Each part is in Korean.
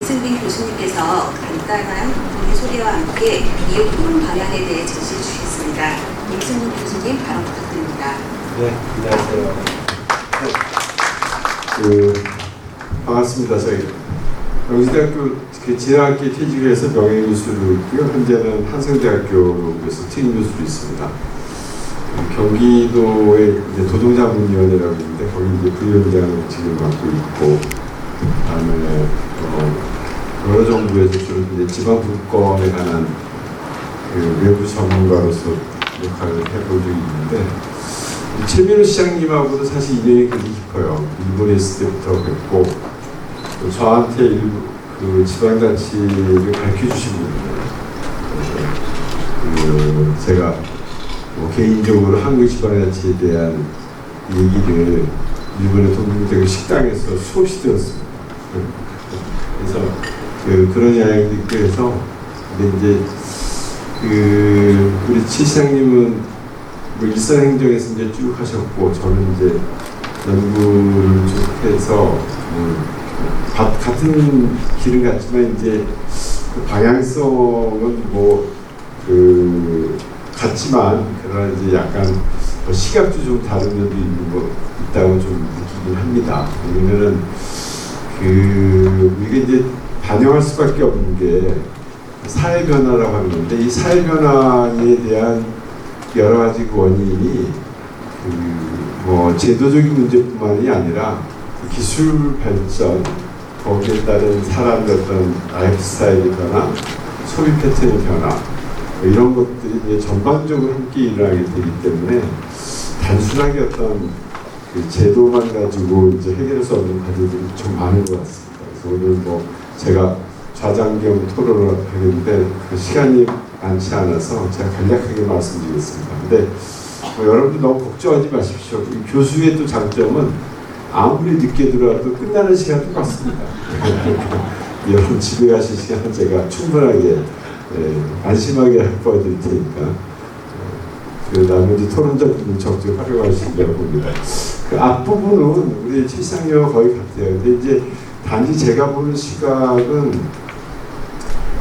이승빈 교수님께서 간단한 본인 소개와 함께 이후 토론 방향에 대해 제시해 주시겠습니다. 이승빈 교수님 발언 부탁드립니다. 네, 안녕하세요. 반갑습니다. 저희 영시대학교 진학학기에 퇴직을 해서 명예교수로 있고요. 현재는 한성대학교에서 특임교수로 있습니다. 경기도의 도동자문위원회라고 있는데 거기 이제 부위원장을 지금 맡고 있고, 그다음에 여러 정부에서 주로 이제 지방 분권에 관한 외부 전문가로서 역할을 해본 적이 있는데, 최민호 시장님하고도 사실 인연이 굉장히 깊어요. 일본에 있을 때부터 뵙고, 또 저한테 일부 지방자치를 가르쳐 주신 분이에요. 그래서 제가 개인적으로 한국 지방자치에 대한 얘기를 일본의 동명대교 식당에서 수없이 들었습니다. 그래서 그런 이야기도 있고 해서, 근데 이제 우리 치 시장님은 일선행정에서 이제 쭉 하셨고, 저는 이제 연구를 쭉 해서 같은 길은 같지만 이제 그 방향성은 같지만, 그러나 이제 약간 시각도 좀 다른 면도 있다고 좀 느끼긴 합니다. 왜냐면은 우리가 이제 반영할 수밖에 없는 게 사회 변화라고 하는 건데, 이 사회 변화에 대한 여러 가지 원인이 제도적인 문제뿐만이 아니라 기술 발전, 거기에 따른 사람의 어떤 라이프 스타일의 변화, 소비 패턴의 변화, 이런 것들이 이제 전반적으로 함께 일어나게 되기 때문에 단순하게 어떤 제도만 가지고 이제 해결할 수 없는 과제들이 좀 많은 것 같습니다. 그래서 오늘 제가 좌장경 토론을 하겠는데 시간이 많지 않아서 제가 간략하게 말씀드리겠습니다. 근데 여러분들 너무 걱정하지 마십시오. 이 교수의 또 장점은 아무리 늦게 들어와도 끝나는 시간 똑같습니다. 여러분 집에 가실 시간은 제가 충분하게 안심하게 보여드릴 테니까 나머지 토론자분은 적극 활용하시려고 봅니다. 그 앞부분은 우리 최상위와 거의 같아요. 근데 이제 단지 제가 보는 시각은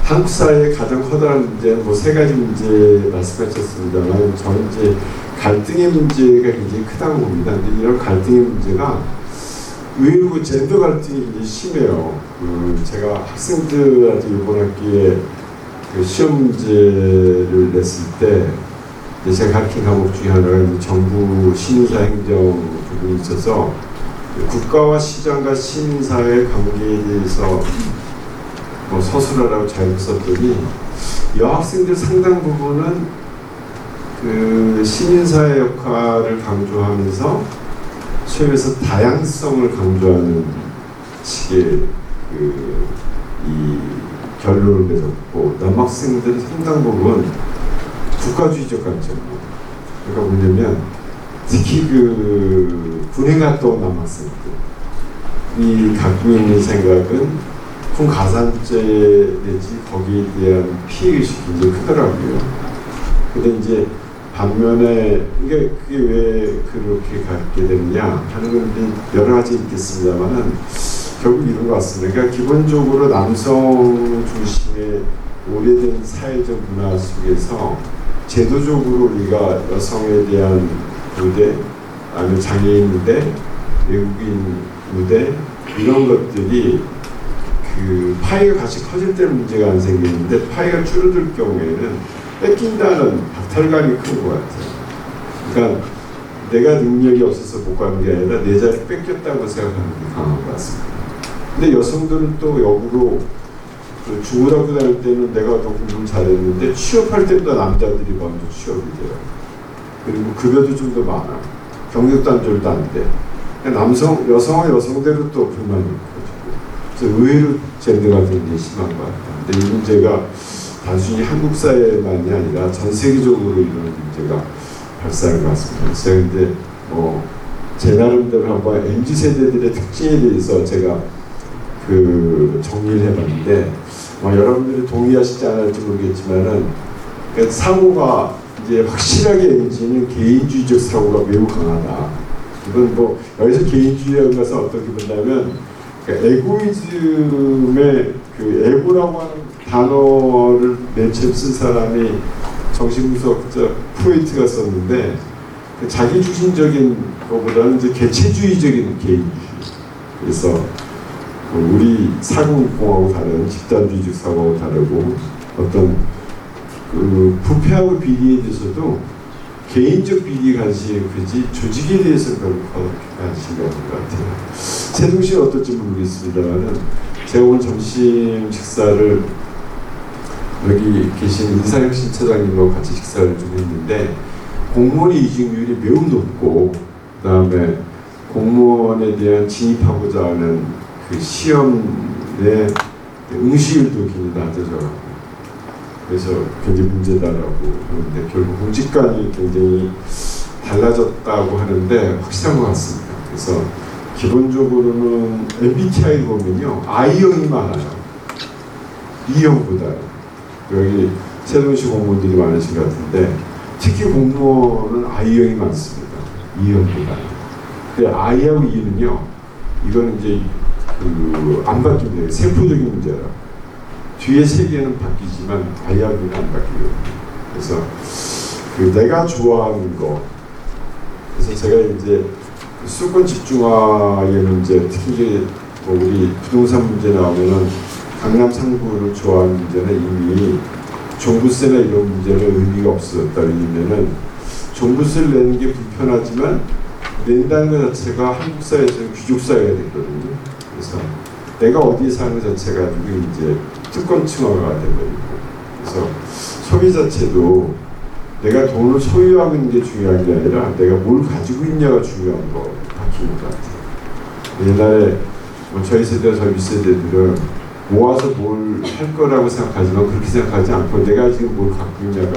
한국 사회의 가장 커다란 문제는 세 가지 문제 말씀하셨습니다만, 저는 이제 갈등의 문제가 굉장히 크다고 봅니다. 근데 이런 갈등의 문제가 의외로 젠더 갈등이 굉장히 심해요. 제가 학생들한테 이번 학기에 시험 문제를 냈을 때 제가 가르친 과목 중에 하나가 정부 시민사 행정 부분이 있어서 국가와 시장과 시민사회 관계에 대해서 서술하라고 잘 썼더니 여학생들 상당 부분은 시민사회 역할을 강조하면서 소위에서 다양성을 강조하는 식의 이 결론을 맺었고, 남학생들은 상당 부분 국가주의적 관점입니다. 그러니까 뭐냐면 특히 군에 갔다 온 남학생들이 갖고 있는 생각은 군 가산죄 내지 거기에 대한 피해의식이 굉장히 크더라고요. 근데 이제 반면에 그게 왜 그렇게 갖게 됐냐 하는 건 여러 가지 있겠습니다만은 결국 이런 것 같습니다. 그러니까 기본적으로 남성 중심의 오래된 사회적 문화 속에서 제도적으로 우리가 여성에 대한 무대, 아니면 장애인 무대, 외국인 무대, 이런 것들이 파이가 같이 커질 때는 문제가 안 생기는데, 파이가 줄어들 경우에는 뺏긴다는 박탈감이 큰 것 같아요. 그러니까 내가 능력이 없어서 못 가는 게 아니라 내 자리 뺏겼다고 생각하는 게 강한 것 같습니다. 근데 여성들은 또 역으로 중고등학교 다닐 때는 내가 더 공부를 잘했는데 취업할 때보다 남자들이 먼저 취업이 돼요. 그리고 급여도 좀 더 많아. 경력 단절도 안 돼. 그러니까 여성은 여성대로 또 불만이 있고, 그래서 의외로 젠더가 굉장히 심한 것 같아요. 근데 이 문제가 단순히 한국 사회만이 아니라 전 세계적으로 이런 문제가 발생한 것 같습니다. 그래서 근데 제 나름대로 한번 MZ 세대들의 특징에 대해서 제가 정리를 해봤는데, 여러분들이 동의하시지 않을지 모르겠지만은 사고가 이제 확실하게 MZ는 개인주의적 사고가 매우 강하다. 이건 여기서 개인주의라는 것은 어떻게 본다면 에고이즘의 공무라고 하는 단어를 맨 처음 쓴 사람이 정신분석자 프로이트가 썼는데 그 자기 중심적인 것보다는 이제 개체주의적인 개인주의. 그래서 우리 사고공하고 다른 집단주의적 사고하고 다르고 어떤 그 부패하고 비리에 대해서도 개인적 비리에 관심이 크지 조직에 대해서 별로 관심이 없는 것 같아요. 세종시는 어떨지 모르겠습니다만은 제가 오늘 점심 식사를 여기 계신 인사혁신 처장님과 같이 식사를 좀 했는데 공무원의 이직률이 매우 높고 그 다음에 공무원에 대한 진입하고자 하는 그 시험의 응시율도 굉장히 낮아져가고 그래서 굉장히 문제다라고 하는데 결국 공직관이 굉장히 달라졌다고 하는데 확실한 것 같습니다. 그래서 기본적으로는 MBTI 보면요 I형이 많아요. E형보다 여기 세종시 공무원들이 많으신 것 같은데 특히 공무원은 I형이 많습니다. E형보다. 근데 I하고 E는요 이건 이제 안 바뀝니다. 세포적인 문제라. 뒤에 세 개는 바뀌지만 I하고는 안 바뀌거든요. 그래서 그 내가 좋아하는 거. 그래서 제가 이제 수권 집중화의 문제, 특히 이제 뭐 우리 부동산 문제 나오면은 강남 상부를 좋아하는 문제는 이미 종부세나 이런 문제는 의미가 없어졌다. 왜냐면은 종부세를 내는 게 불편하지만 낸다는 것 자체가 한국 사회에서는 귀족 사회가 됐거든요. 그래서 내가 어디에 사는 것 자체가 가지고 이제 특권층화가 돼버리고 그래서 소비 자체도 내가 돈을 소유하고 있는 게 중요한 게 아니라 내가 뭘 가지고 있냐가 중요한 거 바뀌는 것 같아요. 옛날에 뭐 저희 세대와 저희 윗세대들은 모아서 뭘 할 거라고 생각하지만 그렇게 생각하지 않고 내가 지금 뭘 갖고 있냐가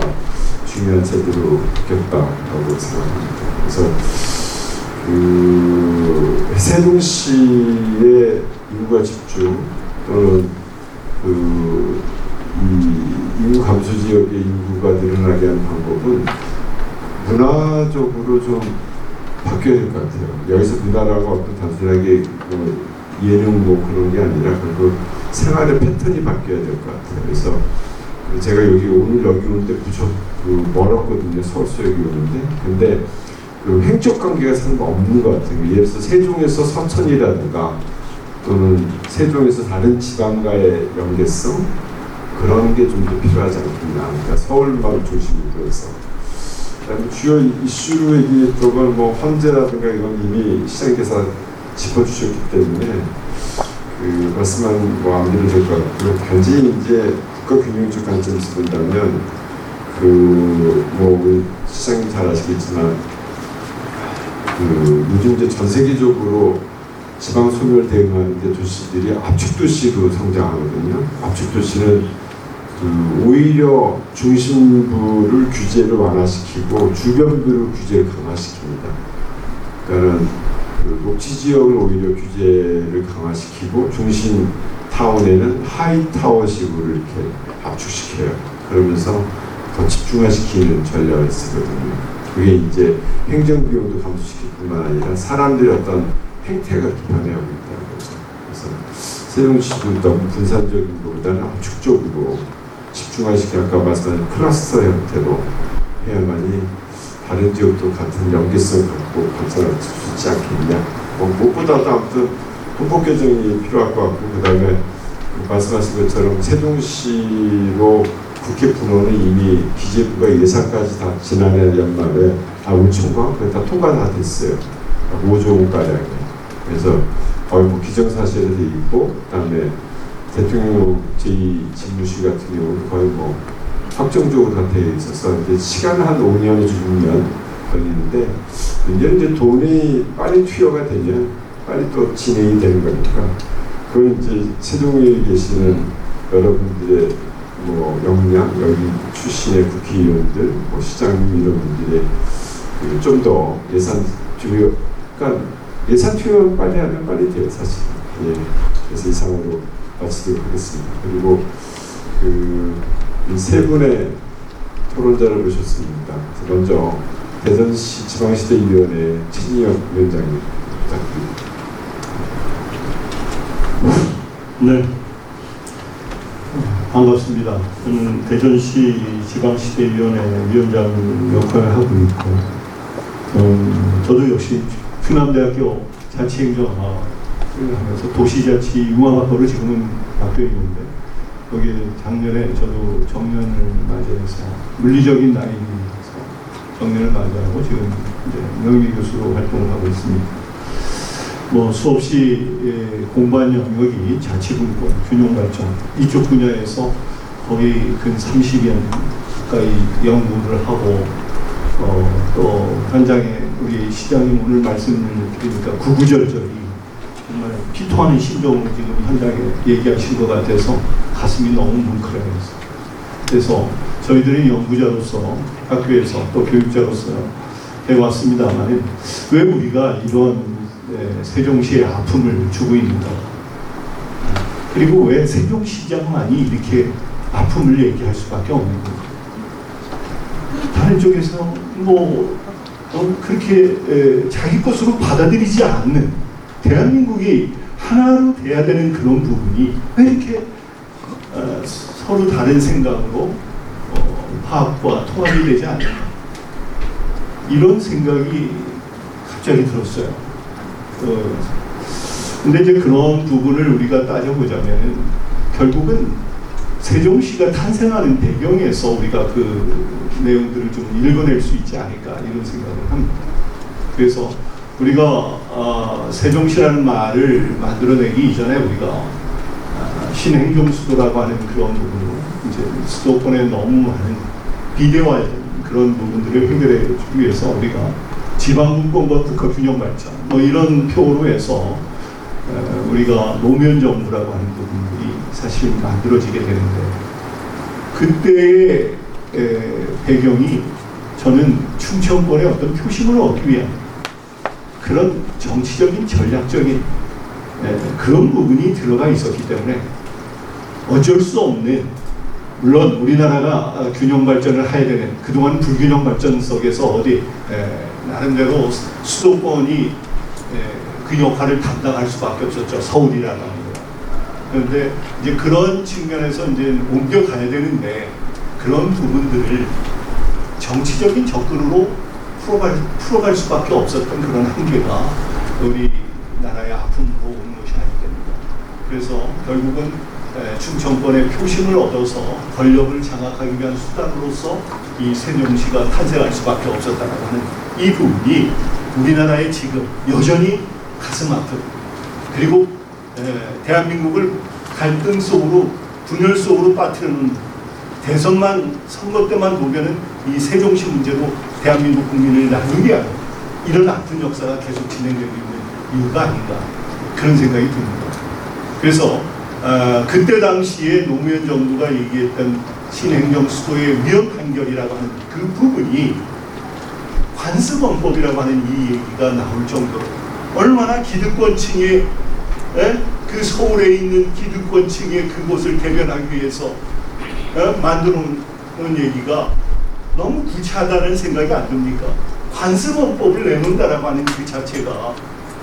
중요한 세대로 바뀌었다고 생각합니다. 그래서 그 세종시의 인구가 집중 또는 이 인구 감소 지역의 인구가 늘어나게 하는 방법은 문화적으로 좀 바뀌어야 될 것 같아요. 여기서 문화라고 어떤 단순하게 뭐 예능 뭐 그런 게 아니라 그리고 생활의 패턴이 바뀌어야 될 것 같아요. 그래서 제가 여기 오늘 여기 오는데 무척 멀었거든요. 서울서 여기 오는데 근데 그 행적 관계가 상당 없는 것 같아요. 예를 들어서 세종에서 서천이라든가 또는 세종에서 다른 지방과의 연계성 그런 게 좀 더 필요하지 않겠나. 그러니까 서울만 중심으로 해서. 그다음에 주요 이슈로 얘기했던 건 뭐 헌재라든가 이건 이미 시장께서 짚어주셨기 때문에 그 말씀만 뭐 안 드려도 될 것 같고요. 단지 이제 국가균형적 관점에서 본다면 그 뭐 우리 시장님 잘 아시겠지만 그 요즘 이제 전 세계적으로 지방 소멸 대응하는 데 도시들이 압축 도시로 성장하거든요. 압축 도시는 그 오히려 중심부를 규제를 완화시키고 주변부를 규제를 강화시킵니다. 그러니까는 그 녹지 지역을 오히려 규제를 강화시키고 중심 타운에는 하이 타워식으로 이렇게 압축시켜요. 그러면서 더 집중화시키는 전략을 쓰거든요. 그게 이제 행정 비용도 감소시킬 뿐만 아니라 사람들의 어떤 행태가 이렇게 변해가고 있다는 거죠. 그래서 세종시도 너무 분산적인 것보다는 압축적으로 집중화시켜 아까 말씀하신 클러스터 형태로 해야만이 다른 지역도 같은 연계성 갖고 발전할 수 있지 않겠냐. 무엇보다도 아무튼 헌법 개정이 필요할 것 같고 그 다음에 말씀하신 것처럼 세종시로 국회 분원은 이미 기재부가 예산까지 다 지난해 연말에 올 총과 그게 다 통과 다 됐어요. 5조 원가량에. 그래서 거의 뭐 기정사실에 돼 있고 그다음에 대통령 제2집무실 같은 경우는 거의 뭐 확정적으로 다 되어 있어서 이제 시간은 한 5년에서 6년 걸리는데 문제는 이제 돈이 빨리 투여가 되면 빨리 또 진행이 되는 거니까 그건 이제 세종에 계시는 여러분들의 뭐 역량 여기 출신의 국회의원들 뭐 시장님 이런 분들의 좀 더 예산 투여 그러니까 예산 투여 빨리 하면 빨리 돼요 사실. 예. 그래서 이상으로 마치도록 하겠습니다. 그리고 이 세 분의 토론자를 모셨습니다. 먼저 대전시 지방시대위원회 최진혁 위원장님 부탁드립니다. 네. 반갑습니다. 저는 대전시 지방시대위원회 위원장 역할을 하고 있고, 저도 역시 충남대학교 자치행정학을 하면서 도시자치 융합학과로 지금은 맡겨 있는데, 여기 작년에 저도 정년을 맞이해서 물리적인 나이에서 정년을 맞이하고 지금 이제 명예 교수로 활동을 하고 있습니다. 뭐 수없이 공부한 영역이 자치분권, 균형발전 이쪽 분야에서 거의 근 30년 가까이 연구를 하고 또 현장에 우리 시장님 오늘 말씀을 드리니까 구구절절히 정말 피토하는 심정으로 지금 현장에 얘기하신 것 같아서 가슴이 너무 뭉클해졌어요. 그래서 저희들이 연구자로서 학교에서 또 교육자로서 해왔습니다만 왜 우리가 이런 세종시의 아픔을 주고 있는가, 그리고 왜 세종시장만이 이렇게 아픔을 얘기할 수밖에 없는가. 다른 쪽에서 그렇게 자기 것으로 받아들이지 않는, 대한민국이 하나로 돼야 되는 그런 부분이 왜 이렇게 서로 다른 생각으로 화합과 통합이 되지 않는가, 이런 생각이 갑자기 들었어요. 근데 이제 그런 부분을 우리가 따져보자면 결국은 세종시가 탄생하는 배경에서 우리가 그 내용들을 좀 읽어낼 수 있지 않을까, 이런 생각을 합니다. 그래서 우리가 세종시라는 말을 만들어내기 이전에 우리가 신행정수도라고 하는 그런 부분으로 이제 수도권에 너무 많은 비대화된 그런 부분들을 해결해 주기 위해서 우리가 지방분권과 국가균형 발전 이런 표로 해서 우리가 노무현정부라고 하는 부분들이 사실 만들어지게 되는데, 그때의 배경이 저는 충청권의 어떤 표심을 얻기 위한 그런 정치적인 전략적인 그런 부분이 들어가 있었기 때문에 어쩔 수 없는, 물론 우리나라가 균형 발전을 해야 되는 그동안 불균형 발전 속에서 나름대로 수도권이 그 역할을 담당할 수밖에 없었죠. 서울이라는 거. 그런데 이제 그런 측면에서 이제 옮겨가야 되는데, 그런 부분들을 정치적인 접근으로 풀어갈 수밖에 없었던 그런 한계가 우리 나라의 아픔으로 오는 것이 아니겠습니까? 그래서 결국은 충청권의 표심을 얻어서 권력을 장악하기 위한 수단으로서 이 세종시가 탄생할 수밖에 없었다는 하는 이 부분이 우리나라의 지금 여전히 가슴 아픈, 그리고 대한민국을 갈등 속으로, 분열 속으로 빠뜨리는, 대선만 선거 때만 보면은 이 세종시 문제로 대한민국 국민을 나누게 하는 이런 아픈 역사가 계속 진행되고 있는 이유가 아닌가, 그런 생각이 듭니다. 그래서 그때 당시에 노무현 정부가 얘기했던 신행정 수도의 위헌 판결이라고 하는 그 부분이 관습헌법이라고 하는 이 얘기가 나올 정도로 얼마나 기득권층의 그 서울에 있는 기득권층의 그곳을 대변하기 위해서 만들어 놓은 얘기가 너무 구차하다는 생각이 안 듭니까? 관습헌법을 내놓는다라고 하는 그 자체가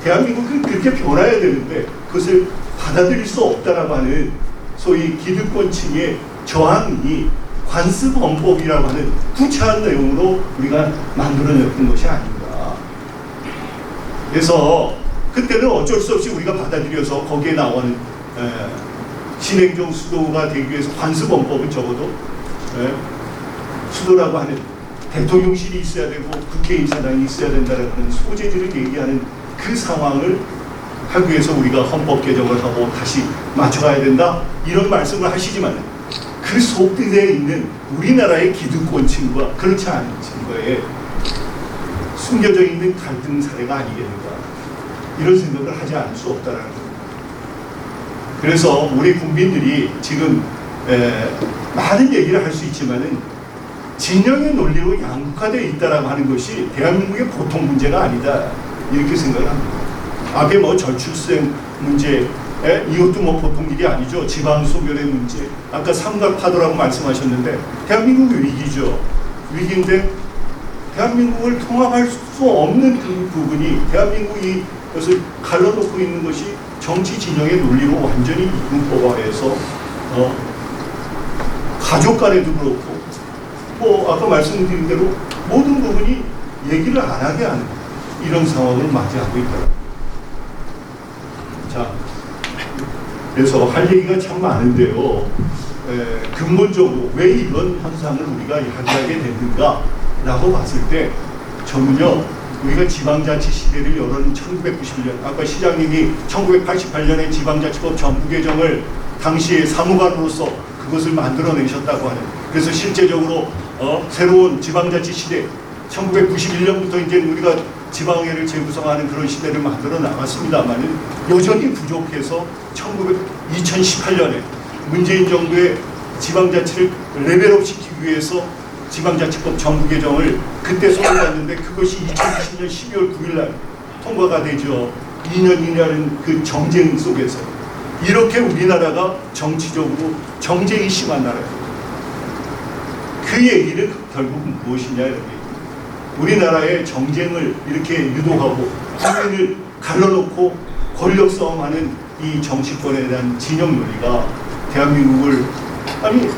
대한민국은 그렇게 변화해야 되는데 그것을 받아들일 수 없다라고 하는 소위 기득권층의 저항이 관습헌법이라고 하는 구차한 내용으로 우리가 만들어냈던 것이 아닌가. 그래서 그때는 어쩔 수 없이 우리가 받아들여서 거기에 나오는 신행정 수도가 되기 위해서 관습헌법은 적어도 수도라고 하는 대통령실이 있어야 되고 국회의사당이 있어야 된다는 소재지를 얘기하는 그 상황을 하기 위해서 우리가 헌법 개정을 하고 다시 맞춰가야 된다, 이런 말씀을 하시지만 그 속에 있는 우리나라의 기득권층과 그렇지 않은 층과의 숨겨져 있는 갈등 사례가 아니겠는가, 이런 생각을 하지 않을 수 없다는 겁니다. 그래서 우리 국민들이 지금 많은 얘기를 할 수 있지만은 진영의 논리로 양극화되어 있다라고 하는 것이 대한민국의 보통 문제가 아니다, 이렇게 생각을 합니다. 앞에 저출생 문제, 이것도 보통 일이 아니죠. 지방 소멸의 문제, 아까 삼각파도라고 말씀하셨는데 대한민국의 위기죠. 위기인데 대한민국을 통합할 수 없는 그 부분이, 대한민국이 그것을 갈라놓고 있는 것이 정치 진영의 논리로 완전히 이분법화해서 가족 간에도 그렇고 뭐 아까 말씀드린 대로 모든 부분이 얘기를 안 하게 하는 이런 상황을 맞이하고 있다. 자, 그래서 할 얘기가 참 많은데요. 근본적으로 왜 이런 현상을 우리가 야기하게 됐는가라고 봤을 때 저는요, 우리가 지방자치 시대를 열은 1991년, 아까 시장님이 1988년에 지방자치법 전부 개정을 당시에 사무관으로서 그것을 만들어내셨다고 하는, 그래서 실제적으로 새로운 지방자치 시대 1991년부터 이제 우리가 지방의회를 재구성하는 그런 시대를 만들어 나갔습니다만은 여전히 부족해서 2018년에 문재인 정부의 지방자치를 레벨업 시키기 위해서 지방자치법 전부 개정을 그때 손을 놨는데 그것이 2020년 12월 9일 날 통과가 되죠. 2년이라는 그 정쟁 속에서 이렇게 우리나라가 정치적으로 정쟁이 심한 나라예요. 그 얘기는 결국은 무엇이냐, 여기 우리나라의 정쟁을 이렇게 유도하고 국민을 갈라놓고 권력 싸움하는 이 정치권에 대한 진영 논리가 대한민국을, 아니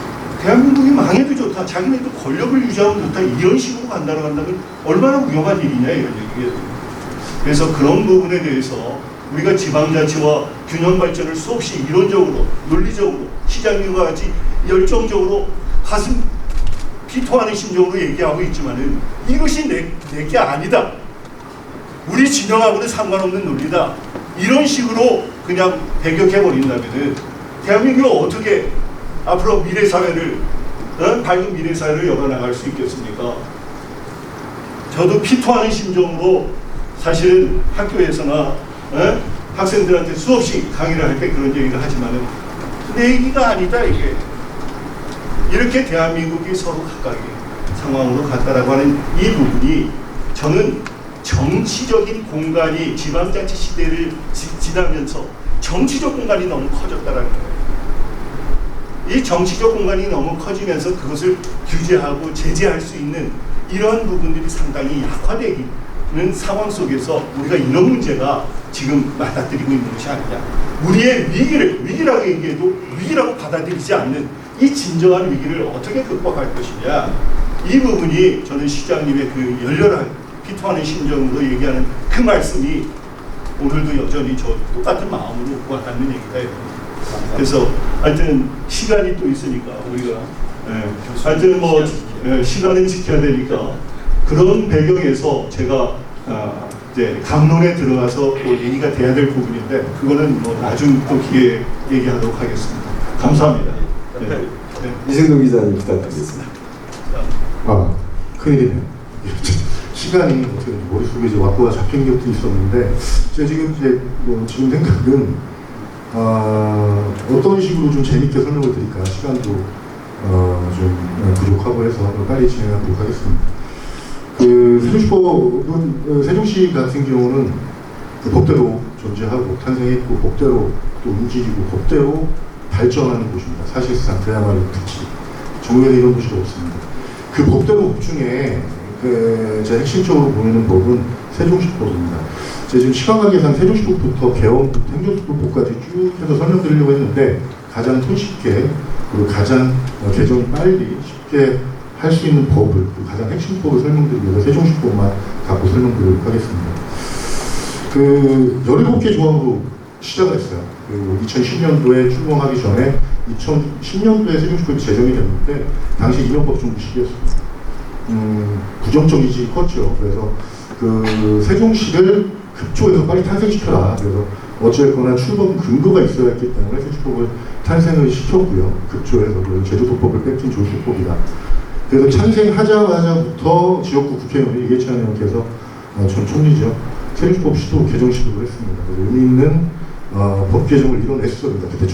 대한민국이 망해도 좋다, 자기네도 권력을 유지하면 좋다, 이런 식으로 간다면 얼마나 위험한 일이냐, 이런 얘기예요. 그래서 그런 부분에 대해서 우리가 지방자치와 균형 발전을 수없이 이론적으로, 논리적으로, 시장님과 같이 열정적으로 가슴 피토하는 심정으로 얘기하고 있지만은 이것이 내게 아니다, 우리 진영하고는 상관없는 논리다, 이런 식으로 그냥 배격해버린다면은 대한민국이 어떻게 앞으로 미래사회를, 밝은 미래사회를 열어나갈 수 있겠습니까? 저도 피토하는 심정으로 사실은 학교에서나 학생들한테 수없이 강의를 할 때 그런 얘기를 하지만은 내 얘기가 아니다, 이게. 이렇게 대한민국이 서로 각각의 상황으로 갔다라고 하는 이 부분이, 저는 정치적인 공간이 지방자치 시대를 지나면서 정치적 공간이 너무 커졌다라는 거예요. 이 정치적 공간이 너무 커지면서 그것을 규제하고 제재할 수 있는 이러한 부분들이 상당히 약화되는 상황 속에서 우리가 이런 문제가 지금 맞닥뜨리고 있는 것이 아니냐. 우리의 위기라고 얘기해도 위기라고 받아들이지 않는 이 진정한 위기를 어떻게 극복할 것이냐. 이 부분이 저는 시장님의 그 열렬한 피토하는 심정으로 얘기하는 그 말씀이 오늘도 여전히 저 똑같은 마음으로 와닿는 얘기다. 그래서 하여튼 시간이 또 있으니까 우리가 하여튼 뭐 시간은 지켜야 되니까 그런 배경에서 제가 이제 강론에 들어가서 또 얘기가 돼야 될 부분인데 그거는 뭐 나중 또 기회에 얘기하도록 하겠습니다. 감사합니다. 네. 이승동 기자님 부탁드리겠습니다. 큰일이네요. 시간이 어떻게 머릿속에 이제 왁구가 잡힌 것도 있었는데, 제가 지금 이제 지금 생각은 어떤 식으로 좀 재밌게 설명을 드릴까, 시간도 좀 부족하고 해서 빨리 진행하도록 하겠습니다. 그 세종시법은 세종시 같은 경우는 그 법대로 존재하고 탄생했고 법대로 또 움직이고 법대로 발전하는 곳입니다. 사실상 그야말로 특히 전국에 이런 곳이 없습니다. 그 법대로 법 중에 제 핵심적으로 보이는 법은 세종시법입니다. 제가 지금 시간 관계상 세종시법부터 개헌부터 행정수법법까지 쭉 해서 설명드리려고 했는데 가장 손쉽게 그리고 가장 개정이 빨리 쉽게 할 수 있는 법을, 가장 핵심법을 설명드리기 위해서 세종시법만 갖고 설명드리도록 하겠습니다. 17개 조항으로 시작을 했어요. 2010년도에 출범하기 전에 2010년도에 세종시법이 제정이 됐는데 당시 이명박 정부 시기였습니다. 부정적 이질이 컸죠. 그래서 세종시를 급조해서 빨리 탄생시켜라. 그래서 어쨌거나 출범 근거가 있어야 했기 때문에 세종시법을 탄생을 시켰고요. 급조해서 제주도법을 뺏긴 조수법이다. 그래서 탄생하자마자부터 지역구 국회의원이 이해찬 의원께서 전 총리죠. 세종시법 시도 개정 시도를 했습니다. 그래서 의미 있는 법 개정을 이뤄냈습니다. 그때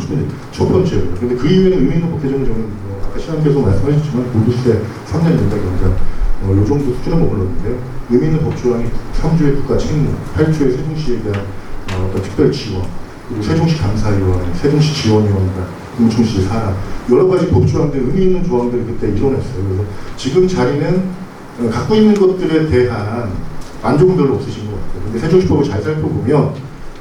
첫 번째로. 근데 그 이후에는 의미 있는 법 개정을 저는 아까 시장께서 말씀하셨지만 골드세 3년 연장 연장 요 정도 수준에 머물렀는데요. 의미 있는 법 조항이 3조의 국가 책무, 8조의 세종시에 대한 어떤 특별 지원, 그리고 세종시 감사위원, 세종시 지원위원단, 공청시 산하 여러 가지 법 조항들, 의미 있는 조항들을 그때 이뤄냈어요. 그래서 지금 자리는 갖고 있는 것들에 대한 만족은 별로 없으신 것 같아요. 근데 세종시법을 잘 살펴보면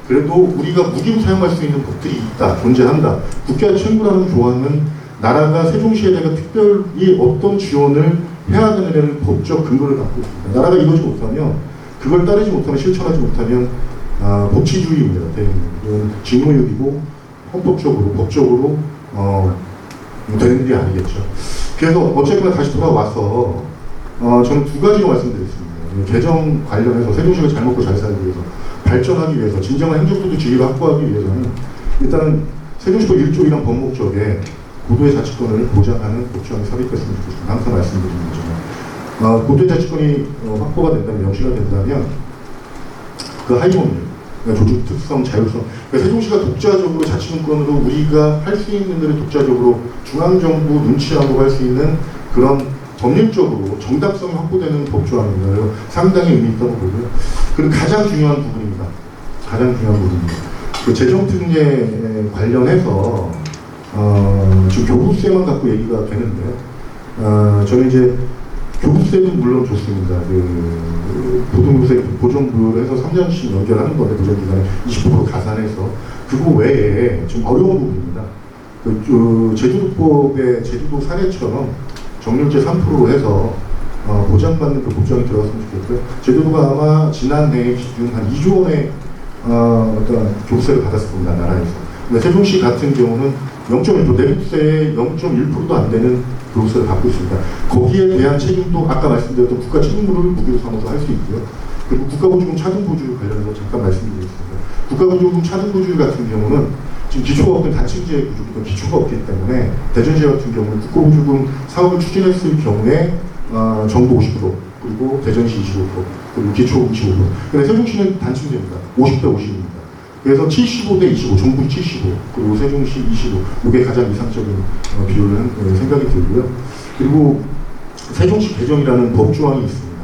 그래도 우리가 무기로 사용할 수 있는 법들이 있다, 존재한다. 국가 책무라는 조항은 나라가 세종시에 대해 특별히 어떤 지원을 해야 되는 법적 근거를 갖고 있습니다. 나라가 이러지 못하면, 그걸 따르지 못하면, 실천하지 못하면 법치주의입니다. 이건 직무유기고 헌법적으로, 법적으로 되는 일이 아니겠죠. 그래서 어쨌거나 다시 돌아와서 저는 두 가지로 말씀드리겠습니다. 개정 관련해서 세종시가 잘 먹고 잘 살기 위해서, 발전하기 위해서, 진정한 행정구도 지위를 확보하기 위해서는 일단은 세종시법 1조 1항 법목적에 고도의 자치권을 보장하는 법조항이 삽입됐으면 좋겠습니다. 항상 말씀드리는 거지만 고도의 자치권이 확보가 된다면, 명시가 된다면 그 하위법률, 그러니까 조직 특성, 자율성, 그러니까 세종시가 독자적으로 자치분권으로 우리가 할 수 있는 일을 독자적으로 중앙정부 눈치하고 할 수 있는 그런 법률적으로 정답성이 확보되는 법조항인가요? 상당히 의미 있다고 보고요. 그리고 가장 중요한 부분입니다. 가장 중요한 부분입니다. 그 재정특례 관련해서 지금 교부세만 갖고 얘기가 되는데 저는 이제 교부세도 물론 좋습니다. 그 고등교세 보존부를 해서 3년씩 연결하는 건데 보존기간에 20% 가산해서 그거 외에 좀 어려운 부분입니다. 그 제주도법의 제주도 사례처럼 정률제 3%로 해서 보장받는 그 법정이 들어갔으면 좋겠고요. 제주도가 아마 지난해 기준 한 2조 원의 어떤 교부세를 받았을 겁니다. 나라에서. 근데 세종시 같은 경우는 0.1%, 내국세의 0.1%도 안 되는 교부세를 받고 있습니다. 거기에 대한 책임도 아까 말씀드렸던 국가 책임을 무기로 삼아서 할 수 있고요. 그리고 국가보조금 차등보조율 관련해서 잠깐 말씀드리겠습니다. 국가보조금 차등보조율 같은 경우는 지금 기초가 없는 단층제 구조도 기초가 없기 때문에 대전시 같은 경우는 국가보조금 사업을 추진했을 경우에 정부 50% 그리고 대전시 25% 그리고 기초 25%. 근데 세종시는 단층제입니다. 50대 50입니다. 그래서 75대 25, 정부 75 그리고 세종시 25. 이게 가장 이상적인 비율을 생각이 들고요. 그리고 세종시 개정이라는 법조항이 있습니다.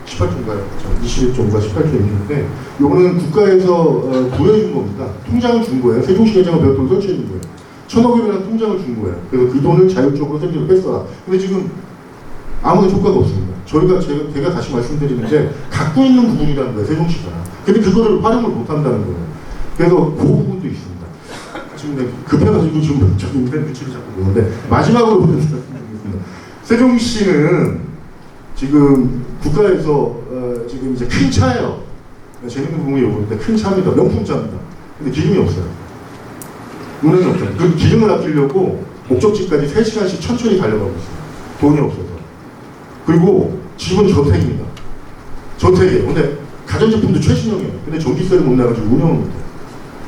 18조인가요? 21조인가 18조 있는데 요거는 국가에서 부여해준 겁니다. 통장을 준 거예요. 세종시 개정을 별도로 설치해 준 거예요. 1,000억이라는 통장을 준 거예요. 그래서 그 돈을 자율적으로 세종시로 뺐어라. 근데 지금 아무런 효과가 없습니다. 제가 다시 말씀드리는데 갖고 있는 부분이라는 거예요. 세종시가. 근데 그거를 활용을 못 한다는 거예요. 그래서 그 부분도 있습니다. 지금 급해가지고 지금 저인데 며칠이 자꾸 보는데 마지막으로 말씀드리겠습니다. 세종시는 지금 국가에서 지금 이제 큰 차예요. 재밌는 부분이 오는데 큰 차입니다. 명품차입니다. 근데 기름이 없어요. 운행이 없어요. 그 기름을 아끼려고 목적지까지 3시간씩 천천히 달려가고 있어요. 돈이 없어서. 그리고 집은 저택입니다. 저택이에요. 근데 가전제품도 최신형이에요. 근데 전기세를 못 내가지고 운영을 못해요.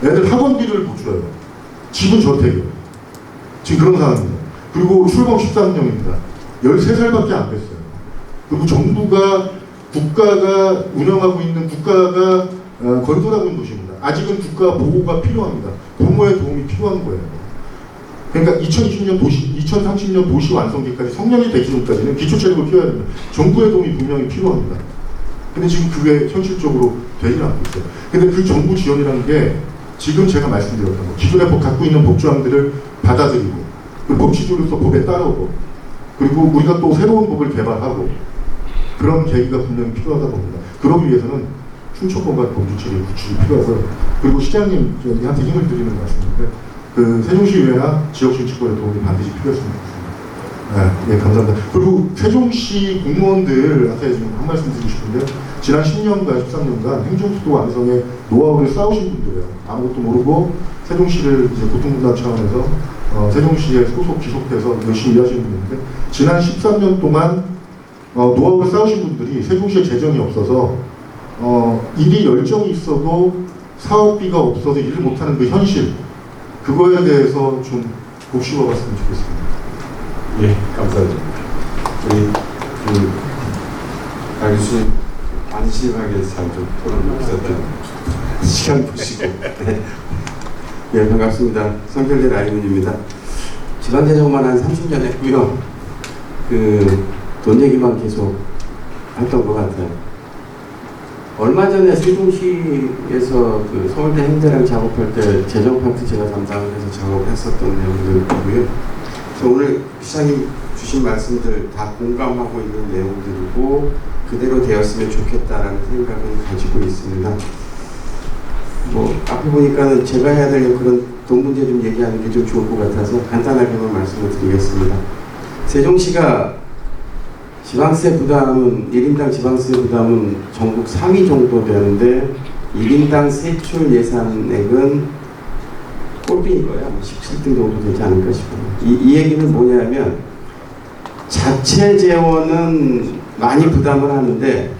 애들 학원비를 못 줘요. 집은 저택이에요. 지금 그런 상황입니다. 그리고 출범 13년입니다. 13살밖에 안 됐어요. 그리고 정부가 국가가 운영하고 있는 국가가 건설하고 있는 도시입니다. 아직은 국가 보호가 필요합니다. 부모의 도움이 필요한 거예요. 그러니까 2030년 도시 완성기까지 성년이 되기 전까지는 기초체력을 키워야 됩니다. 정부의 도움이 분명히 필요합니다. 근데 지금 그게 현실적으로 되지 않고 있어요. 근데 그 정부 지원이라는 게 지금 제가 말씀드렸던 거, 기존에 갖고 있는 법조항들을 받아들이고, 그 법치주의로서 법에 따르고, 그리고 우리가 또 새로운 법을 개발하고, 그런 계기가 분명히 필요하다 봅니다. 그러기 위해서는 충청권과 범주체계 구축이 필요하고요. 그리고 시장님, 저희한테 힘을 드리는 말씀인데, 그 세종시의회나 지역정치권의 도움이 반드시 필요했으면 좋겠습니다. 네, 감사합니다. 그리고 세종시 공무원들한테 지금 한 말씀 드리고 싶은데요. 지난 10년간, 13년간 행정수도 완성에 노하우를 쌓으신 분들이에요. 아무것도 모르고 세종시를 이제 고통분담 차원에서 세종시에 소속 기속해서 열심히 일하시는 분인데, 지난 13년 동안 노하우를 쌓으신 분들이 세종시에 재정이 없어서 일이 열정이 있어도 사업비가 없어서 일을 못하는 그 현실, 그거에 대해서 좀 곱씹어 봤으면 좋겠습니다. 예, 감사합니다. 우리 강 교수님 안심하게 잘 좀 토론을 했었던 시간 보시고. 네, 반갑습니다. 성결대 라이문입니다. 지방 재정만 한 30년 했고요. 돈 얘기만 계속 했던 것 같아요. 얼마 전에 세종시에서 그 서울대 행자랑 작업할 때 재정 파트 제가 담당을 해서 작업을 했었던 내용들이고요. 그래서 오늘 시장님 주신 말씀들 다 공감하고 있는 내용들이고 그대로 되었으면 좋겠다라는 생각을 가지고 있습니다. 뭐 앞에 보니까는 제가 해야 될 그런 돈 문제 좀 얘기하는 게 좀 좋을 것 같아서 간단하게만 말씀을 드리겠습니다. 세종시가 지방세 부담은 1인당 지방세 부담은 전국 3위 정도 되는데 1인당 세출 예산액은 꼴등인 거예요. 17등 정도 되지 않을까 싶어요. 이 얘기는 뭐냐면 자체 재원은 많이 부담을 하는데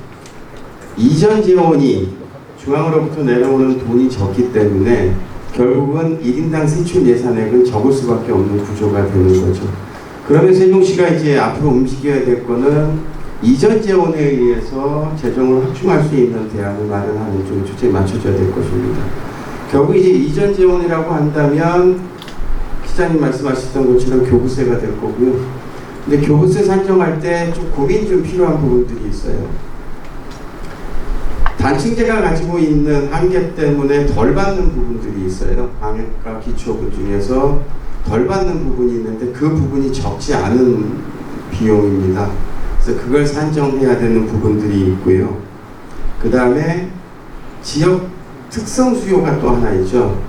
이전 재원이 중앙으로부터 내려오는 돈이 적기 때문에 결국은 1인당 세출 예산액은 적을 수밖에 없는 구조가 되는 거죠. 그러면 세종시가 이제 앞으로 움직여야 될 거는 이전 재원에 의해서 재정을 확충할 수 있는 대안을 마련하는 쪽에 초점이 맞춰져야 될 것입니다. 결국 이제 이전 재원이라고 한다면 시장님 말씀하셨던 것처럼 교부세가 될 거고요. 근데 교부세 산정할 때 좀 고민이 좀 필요한 부분들이 있어요. 단층제가 가지고 있는 한계 때문에 덜 받는 부분들이 있어요. 방역과 기초분 중에서 덜 받는 부분이 있는데 그 부분이 적지 않은 비용입니다. 그래서 그걸 산정해야 되는 부분들이 있고요. 그 다음에 지역 특성 수요가 또 하나 있죠.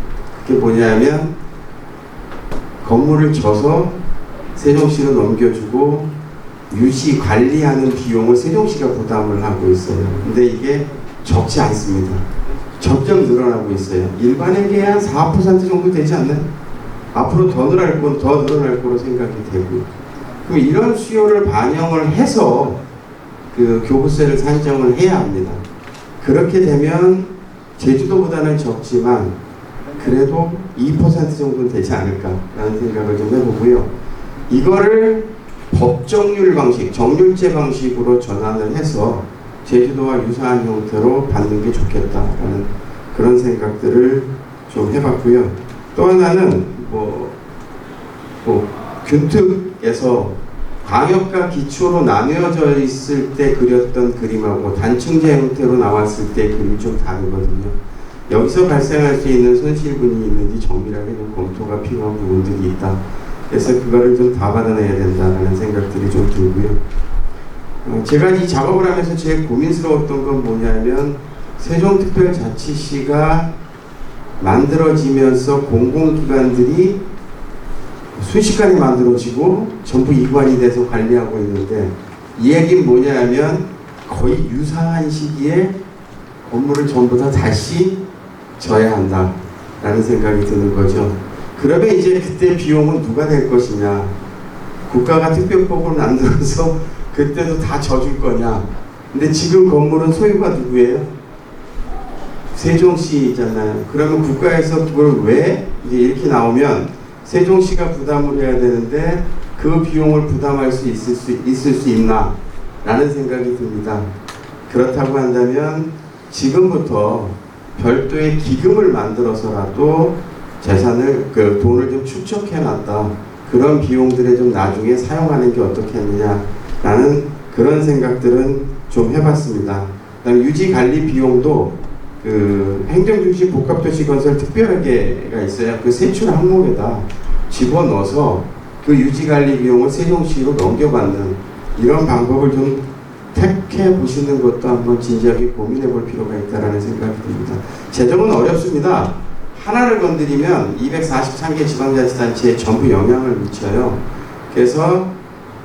그게 뭐냐면 건물을 져서 세종시로 넘겨주고 유지 관리하는 비용을 세종시가 부담을 하고 있어요. 근데 이게 적지 않습니다. 점점 늘어나고 있어요. 일반에게 한 4% 정도 되지 않나요? 앞으로 더 늘어날 거로 생각이 되고요. 그럼 이런 수요를 반영을 해서 그 교부세를 산정을 해야 합니다. 그렇게 되면 제주도보다는 적지만 그래도 2% 정도는 되지 않을까라는 생각을 좀 해보고요. 이거를 법정률 방식, 정률제 방식으로 전환을 해서 제주도와 유사한 형태로 받는 게 좋겠다라는 그런 생각들을 좀 해봤고요. 또 하나는 균특에서 광역과 기초로 나뉘어져 있을 때 그렸던 그림하고 단층제 형태로 나왔을 때 그림이 좀 다르거든요. 여기서 발생할 수 있는 손실분이 있는지 정밀하게 좀 검토가 필요한 부분들이 있다. 그래서 그거를 좀 다 받아내야 된다는 생각들이 좀 들고요. 제가 이 작업을 하면서 제일 고민스러웠던 건 뭐냐면 세종특별자치시가 만들어지면서 공공기관들이 순식간에 만들어지고 전부 이관이 돼서 관리하고 있는데 이 얘기는 뭐냐면 거의 유사한 시기에 건물을 전부 다 다시 져야 한다라는 생각이 드는 거죠. 그러면 이제 그때 비용은 누가 낼 것이냐. 국가가 특별법을 만들어서 그때도 다 져줄 거냐. 근데 지금 건물은 소유가 누구예요? 세종시잖아요. 그러면 국가에서 그걸 왜 이제 이렇게 나오면 세종시가 부담을 해야 되는데 그 비용을 부담할 수 있을 수 있나 라는 생각이 듭니다. 그렇다고 한다면 지금부터 별도의 기금을 만들어서라도 재산을 돈을 좀 축적해 놨다. 그런 비용들에 좀 나중에 사용하는 게 어떻겠느냐라는 그런 생각들은 좀 해봤습니다. 그다음에 유지 관리 비용도 행정중심 복합도시 건설 특별회계가 있어요. 그 세출 항목에다 집어넣어서 그 유지관리 비용을 세종시로 넘겨받는 이런 방법을 좀 택해 보시는 것도 한번 진지하게 고민해 볼 필요가 있다는 생각이 듭니다. 재정은 어렵습니다. 하나를 건드리면 243개 지방자치단체에 전부 영향을 미쳐요. 그래서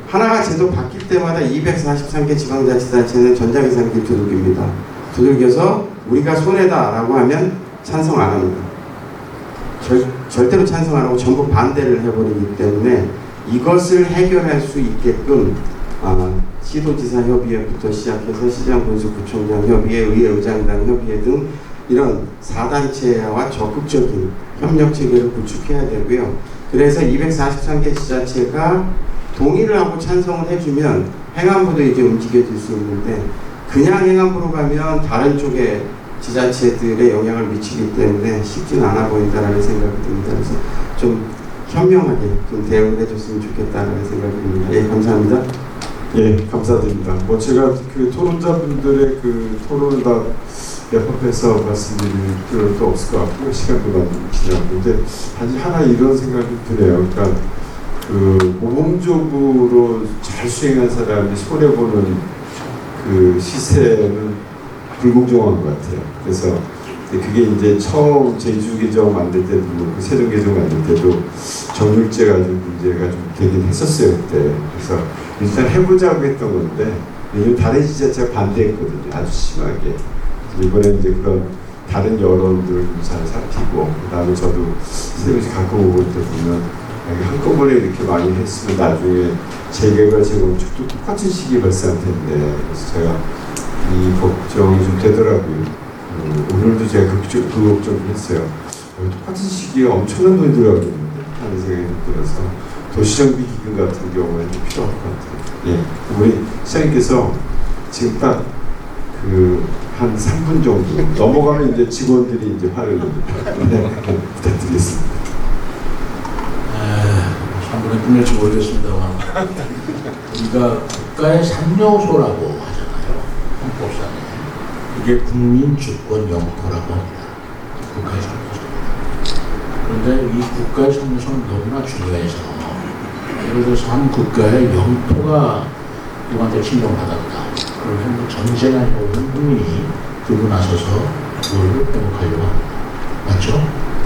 하나가 제도 바뀔 때마다 243개 지방자치단체는 전자계산기를 두들깁니다. 두들겨서 우리가 손해다라고 하면 찬성 안 합니다. 절대로 찬성 안 하고 전부 반대를 해버리기 때문에 이것을 해결할 수 있게끔 시도지사 협의회부터 시작해서 시장군수구청장 협의회, 의회의장단 협의회 등 이런 4단체와 적극적인 협력 체계를 구축해야 되고요. 그래서 243개 지자체가 동의를 하고 찬성을 해주면 행안부도 이제 움직여질 수 있는데 그냥 행안부로 가면 다른 쪽에 지자체들의 영향을 미치기 때문에 쉽지는 않아 보인다라는 생각이 듭니다. 그래서 좀 현명하게 좀 대응을 해줬으면 좋겠다는 생각이 듭니다. 예, 감사합니다. 예, 감사드립니다. 제가 그 토론자분들의 그 토론을 다 몇번해서 말씀드릴 필요도 없을 것 같고요. 시간도 많이 지났는데 단지 하나 이런 생각이 드네요. 그러니까 모범적으로 잘 수행한 사람이 손해보는 그 시세는 불공정한 것 같아요. 그래서 근데 그게 이제 처음 제주개정 만들 때도 그 세종개정 만들 때도 정육제가 좀 문제가 좀 되긴 했었어요 그때. 그래서 일단 해보자고 했던 건데 왜냐면 다른 지자체가 반대했거든요. 아주 심하게. 이번에 이제 그런 다른 여론들을 잘 살피고 그다음에 저도 세종시 가끔 오고 때 보면 한꺼번에 이렇게 많이 했으면 나중에 재개발 재건축도 똑같은 시기에 발생할 텐데 그래서 제가 이 걱정이 좀 되더라고요. 오늘도 제가 그 걱정을 했어요. 똑같은 시기에 엄청난 돈이 들어가겠는데 하는 생각이 좀 들어서 도시정비 기금 같은 경우에는 좀 필요할 것 같아요. 예, 우리 시장님께서 지금 딱 한 3분 정도 넘어가면 이제 직원들이 이제 화를 부탁드리겠습니다. 3분에 끝낼지 모르겠습니다만 우리가 국가의 상명소라고 하잖아요. 헌법상에. 이게 국민주권 영토라고 합니다. 국가의 상명소입니다. 그런데 이 국가의 상명소는 너무나 중요해서 예를 들어서 한 국가의 영토가 누구한테 침범받았다. 그러면 뭐 전쟁을 해오는 국민이 들고 나서서 그걸 회복하려고 합니다. 맞죠?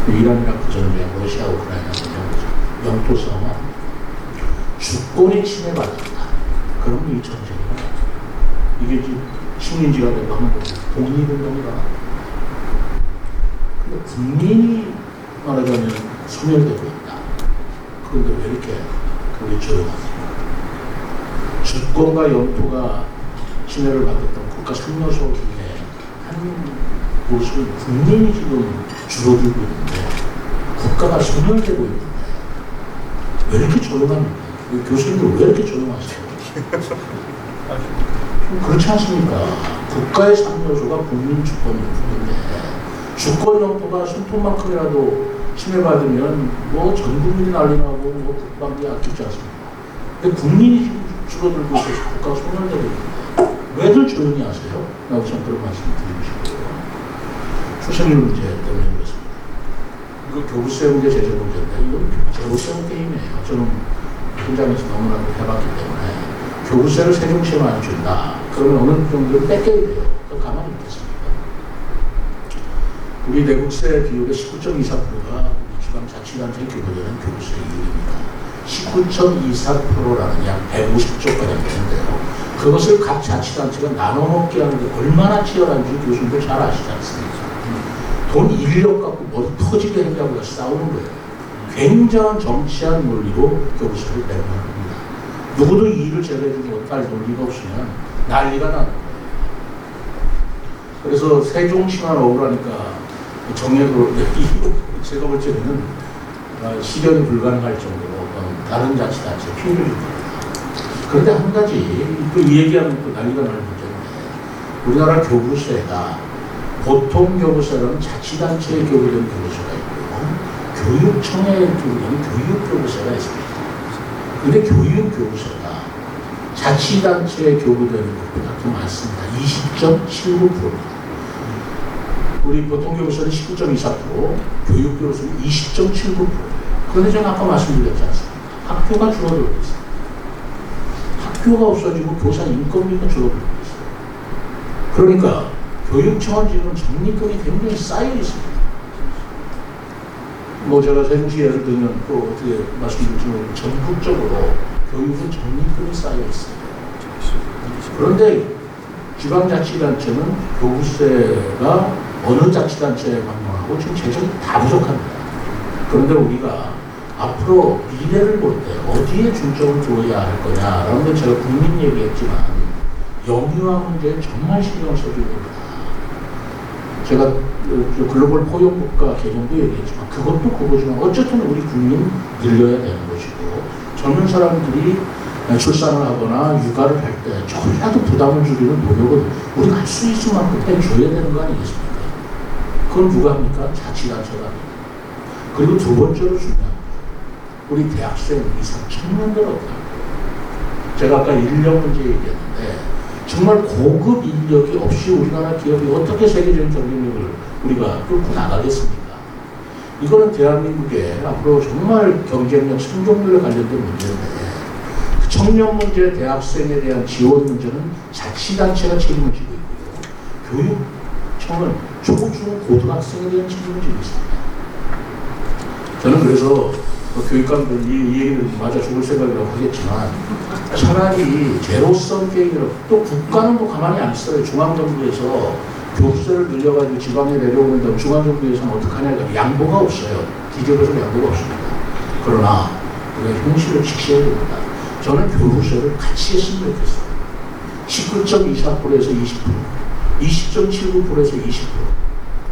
이란 이라크 전쟁, 러시아 우크라이나 전쟁, 영토 싸움, 주권이 침해받았다. 그러면 이 전쟁이다. 이게 지금 식민지가 되고 하는 거고 독립운동이다. 근데 국민이 말하자면 소멸되고 있다. 그런데 왜 이렇게 그게 조용합니까? 주권과 영토가 침해를 받았던 국가 상명소 중에 한 곳은 국민이 지금 줄어들고 있는데 국가가 소멸되고 있는데 왜 이렇게 조용합니까? 교수님들 왜 이렇게 조용하세요? 그렇지 않습니까? 국가의 상명소가 국민 주권용토인데 주권 영토가 손톱만큼이라도 침해받으면 뭐 전 국민이 난리 나고 뭐 국방비 아끼지 않습니까? 근데 국민이 지금 줄어들고 있어서 국가가 소멸되고 있는데 왜들 조용히 하세요? 라고 저는 그런 말씀 드리고 싶고요. 수생률 문제 때문에 그렇습니다. 이거 교부세 문제 제재 문제인데 이건 제로세움 게임이에요. 저는 현장에서 너무나도 해봤기 때문에 교부세를 세종시에만 준다. 그러면 어느 정도를 뺏겨야 돼요. 또 가만히 있겠습니까? 우리 내국세 비율의 19.24%가 지방자치단체 교부되는 교부세 이율입니다. 19.24%라는 약 150조가 되는데요. 그것을 각 자치단체가 나눠먹게 하는데 얼마나 치열한지 교수님들 잘 아시지 않습니까? 돈 인력 갖고 머리 터지게 하려고 싸우는 거예요. 굉장한 정치한 논리로 교부세를 내는 겁니다. 누구도 이 일을 제대로 못할 논리가 없으면 난리가 나는 거예요. 그래서 세종시만 억울하니까 정액으로 제가 볼 때는 실현이 불가능할 정도로 다른 자치단체 피해를 줍니다. 그런데 한 가지 또 이 얘기하면 또 난리가 나는 문제인데 우리나라 교부세가 보통 교부세는 자치단체에 교부된 교부세가 있고요. 교육청에 교부된 교육교부세가 있습니다. 그런데 교육교부세가 자치단체에 교부되는 것보다 더 많습니다. 20.79%입니다. 우리 보통 교부세는 19.24%, 교육교부세는 20.79%. 그런데 제가 아까 말씀드렸지 않습니까? 학교가 줄어들고 있습니다. 학교가 없어지고 교사 인건비가 줄어들고 있어요. 그러니까 교육청은 지금 적립금이 굉장히 쌓여 있습니다. 뭐 제가 세종시 예를 들면 또 어떻게 말씀드릴지는 전국적으로 교육은 적립금이 쌓여 있어요. 그런데 지방자치단체는 교부세가 어느 자치단체에 방문하고 지금 재정이 다 부족합니다. 그런데 우리가 앞으로 미래를 볼 때 어디에 중점을 두어야 할 거냐라는 건 제가 국민 얘기했지만 영유아 문제에 정말 신경을 써줘야 됩니다. 제가 글로벌 포용국가 개념도 얘기했지만 그것도 그거지만 어쨌든 우리 국민 늘려야 되는 것이고 젊은 사람들이 출산을 하거나 육아를 할 때 조금이라도 부담을 줄이는 노력을 우리가 할 수 있을 만큼 해줘야 되는 거 아니겠습니까? 그건 누가 합니까? 자치단체가 합니다. 그리고 두 번째로 중요한 우리 대학생 이상 청년들 어떻게 합니까? 제가 아까 인력 문제 얘기했는데 정말 고급 인력이 없이 우리나라 기업이 어떻게 세계적인 경쟁력을 우리가 뚫고 나가겠습니까? 이거는 대한민국의 앞으로 정말 경쟁력, 생존율에 관련된 문제인데 그 청년 문제, 대학생에 대한 지원 문제는 자치단체가 책임을 지고 있고요. 교육청은 초, 중, 고등학생에 대한 책임을 지고 있습니다. 저는 그래서 교육감들 이 얘기를 맞아 죽을 생각이라고 하겠지만 차라리 제로섬 게임이라고 또 국가는 뭐 가만히 안 있어요. 중앙정부에서 교부세를 늘려가지고 지방에 내려오는데 중앙정부에서는 어떡하냐 양보가 없어요. 기재부에서 양보가 없습니다. 그러나 우리가 현실을 직시해야 됩니다. 저는 교부세를 같이 했으면 좋겠어요. 19.24%에서 20%, 20.79%에서 20%.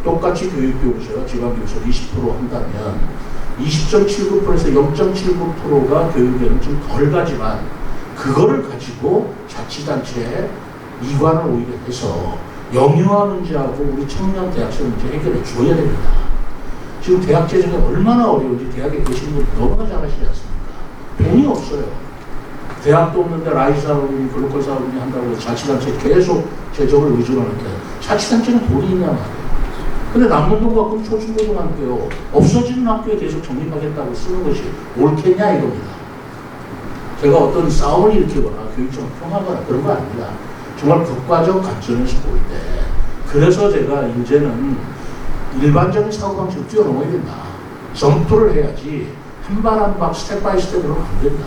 똑같이 교육교부세와 지방교부세를 20% 한다면 20.79%에서 0.79%가 교육에는 좀 덜 가지만 그거를 가지고 자치단체에 이관을 오히려 해서 영유아 문제하고 우리 청년 대학생 문제 해결해 줘야 됩니다. 지금 대학 재정이 얼마나 어려운지 대학에 계시는 분 너무나 잘 아시지 않습니까? 돈이 없어요. 대학도 없는데 라이 사업이니 글로컬 사업이니 한다고 해서 자치단체 계속 재정을 의존하는데 자치단체는 돈이 있냐 말이에요. 근데 남는 돈 갖고는 초중고등학교 없어지는 학교에 계속 적립하겠다고 쓰는 것이 옳겠냐 이겁니다. 제가 어떤 싸움을 일으키거나 교육청 평하거나 그런 거 아닙니다. 정말 국가적 관점에서 볼 때 그래서 제가 이제는 일반적인 사고방식을 뛰어넘어야 된다. 점프를 해야지 한 발 한 발 스텝 바이 스텝으로 안 된다.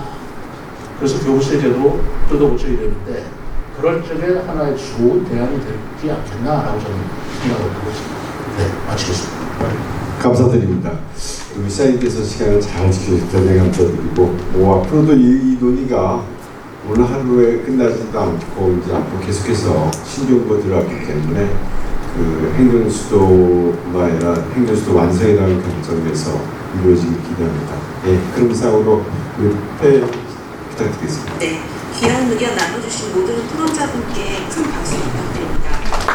그래서 교부세 제도 뜯어고쳐야 되는데 그럴 적에 하나의 좋은 대안이 되지 않겠나라고 저는 생각을 하고 있습니다. 네, 마치겠습니다. 감사드립니다. 우리 사인께서 시간을 잘 지켜주셨다는 감사드리고 앞으로도 이 논의가 오늘 하루에 끝나지도 않고 이제 앞으로 계속해서 신정부가 들어왔기 때문에 그 행정수도뿐만 아니라 행정수도 완성이라는 관점에서 이루어지길 기대합니다. 네, 그럼 이상으로 회 부탁드리겠습니다. 네, 귀한 의견 나눠주신 모든 토론자분께 큰 박수 부탁드립니다.